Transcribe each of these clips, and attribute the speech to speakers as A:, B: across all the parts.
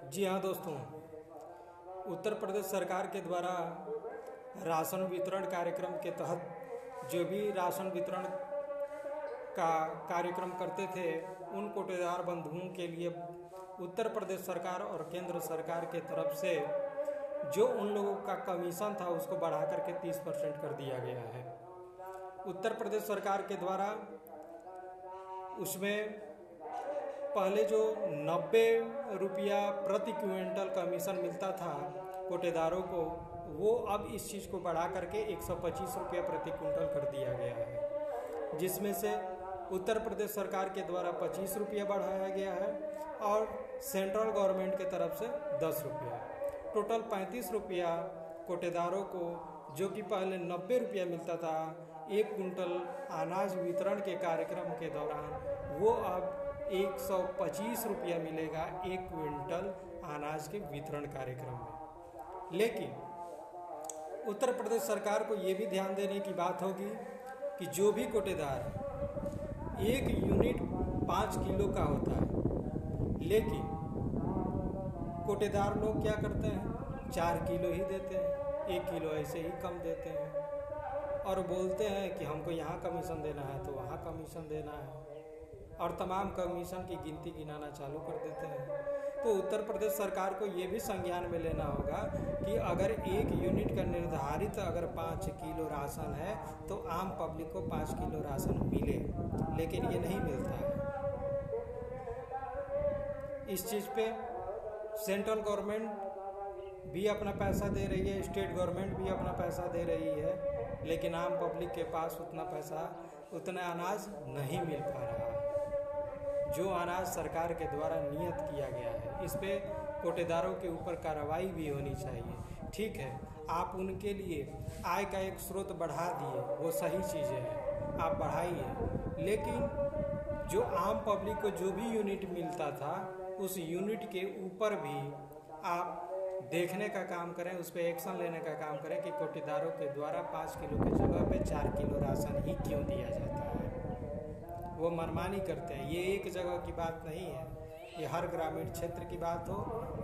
A: जी हाँ दोस्तों, उत्तर प्रदेश सरकार के द्वारा राशन वितरण कार्यक्रम के तहत जो भी राशन वितरण का कार्यक्रम करते थे उन कोटेदार बंधुओं के लिए उत्तर प्रदेश सरकार और केंद्र सरकार के तरफ से जो उन लोगों का कमीशन था उसको बढ़ा करके 30% कर दिया गया है। उत्तर प्रदेश सरकार के द्वारा उसमें पहले जो 90 रुपया प्रति क्विंटल कमीशन मिलता था कोटेदारों को, वो अब इस चीज़ को बढ़ा करके 125 रुपया प्रति क्विंटल कर दिया गया है, जिसमें से उत्तर प्रदेश सरकार के द्वारा 25 रुपया बढ़ाया गया है और सेंट्रल गवर्नमेंट के तरफ से 10 रुपया, टोटल 35 रुपया कोटेदारों को, जो कि पहले 90 रुपया मिलता था एक कुंटल अनाज वितरण के कार्यक्रम के दौरान, वो अब 125 रुपया मिलेगा एक क्विंटल अनाज के वितरण कार्यक्रम में। लेकिन उत्तर प्रदेश सरकार को ये भी ध्यान देने की बात होगी कि जो भी कोटेदार एक यूनिट 5 किलो का होता है, लेकिन कोटेदार लोग क्या करते हैं 4 किलो ही देते हैं, 1 किलो ऐसे ही कम देते हैं और बोलते हैं कि हमको यहाँ कमीशन देना है तो वहाँ कमीशन देना है और तमाम कमीशन की गिनती गिनाना चालू कर देते हैं। तो उत्तर प्रदेश सरकार को ये भी संज्ञान में लेना होगा कि अगर एक यूनिट का निर्धारित अगर 5 किलो राशन है तो आम पब्लिक को 5 किलो राशन मिले, लेकिन ये नहीं मिलता है। इस चीज़ पे सेंट्रल गवर्नमेंट भी अपना पैसा दे रही है, स्टेट गवर्नमेंट भी अपना पैसा दे रही है, लेकिन आम पब्लिक के पास उतना पैसा, उतना अनाज नहीं मिल पा रहा है जो अनाज सरकार के द्वारा नियत किया गया है। इस पे कोटेदारों के ऊपर कार्रवाई भी होनी चाहिए। ठीक है, आप उनके लिए आय का एक स्रोत बढ़ा दिए, वो सही चीज़ें हैं, आप बढ़ाइए, लेकिन जो आम पब्लिक को जो भी यूनिट मिलता था उस यूनिट के ऊपर भी आप देखने का काम करें, उस पर एक्शन लेने का काम करें कि कोटेदारों के द्वारा 5 किलो की जगह पे 4 किलो राशन ही क्यों दिया जाता है। वो मनमानी करते हैं। ये एक जगह की बात नहीं है, ये हर ग्रामीण क्षेत्र की बात हो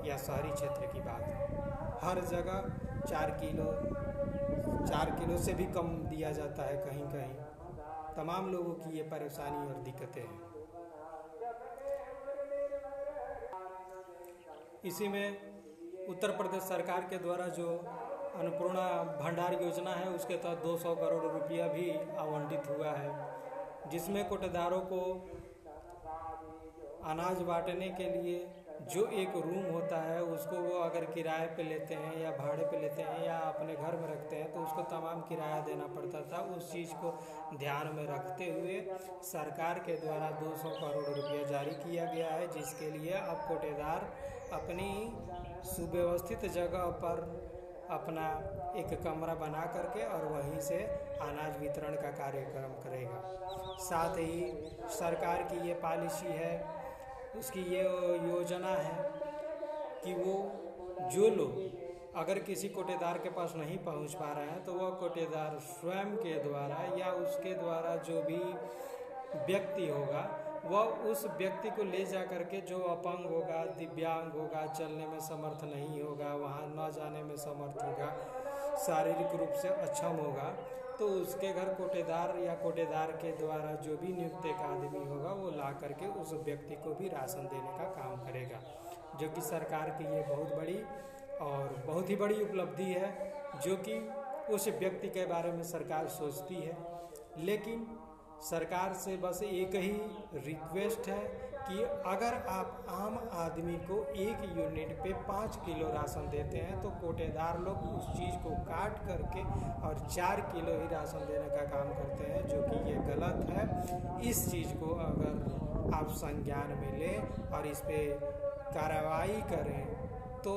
A: या शहरी क्षेत्र की बात हो, हर जगह 4 किलो से भी कम दिया जाता है कहीं कहीं। तमाम लोगों की ये परेशानी और दिक्कतें हैं। इसी में उत्तर प्रदेश सरकार के द्वारा जो अन्नपूर्णा भंडार योजना है उसके तहत 200 करोड़ रुपया भी आवंटित हुआ है, जिसमें कोटेदारों को अनाज बांटने के लिए जो एक रूम होता है उसको वो अगर किराए पे लेते हैं या भाड़े पे लेते हैं या अपने घर में रखते हैं तो उसको तमाम किराया देना पड़ता था। उस चीज़ को ध्यान में रखते हुए सरकार के द्वारा 200 करोड़ रुपया जारी किया गया है, जिसके लिए अब कोटेदार अपनी सुव्यवस्थित जगह पर अपना एक कमरा बना करके और वहीं से अनाज वितरण का कार्यक्रम करेगा। साथ ही सरकार की ये पॉलिसी है, उसकी ये योजना है कि वो जो लोग अगर किसी कोटेदार के पास नहीं पहुंच पा रहे हैं तो वह कोटेदार स्वयं के द्वारा या उसके द्वारा जो भी व्यक्ति होगा वह उस व्यक्ति को ले जा करके, जो अपंग होगा, दिव्यांग होगा, चलने में समर्थ नहीं होगा, वहाँ न जाने में समर्थ होगा, शारीरिक रूप से अक्षम होगा, तो उसके घर कोटेदार या कोटेदार के द्वारा जो भी नियुक्त एक आदमी होगा वो ला करके उस व्यक्ति को भी राशन देने का काम करेगा, जो कि सरकार की ये बहुत बड़ी और बहुत ही बड़ी उपलब्धि है, जो कि उस व्यक्ति के बारे में सरकार सोचती है। लेकिन सरकार से बस एक ही रिक्वेस्ट है कि अगर आप आम आदमी को एक यूनिट पे 5 किलो राशन देते हैं तो कोटेदार लोग उस चीज़ को काट करके और 4 किलो ही राशन देने का काम करते हैं, जो कि ये गलत है। इस चीज़ को अगर आप संज्ञान में लें और इस पे कार्रवाई करें तो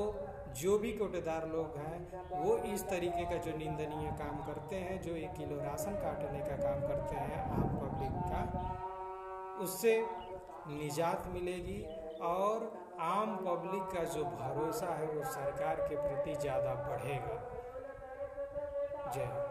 A: जो भी कोटेदार लोग हैं वो इस तरीके का जो निंदनीय काम करते हैं, जो 1 किलो राशन काटने का काम करते हैं आम पब्लिक का, उससे निजात मिलेगी और आम पब्लिक का जो भरोसा है वो सरकार के प्रति ज़्यादा बढ़ेगा। जय हिंद।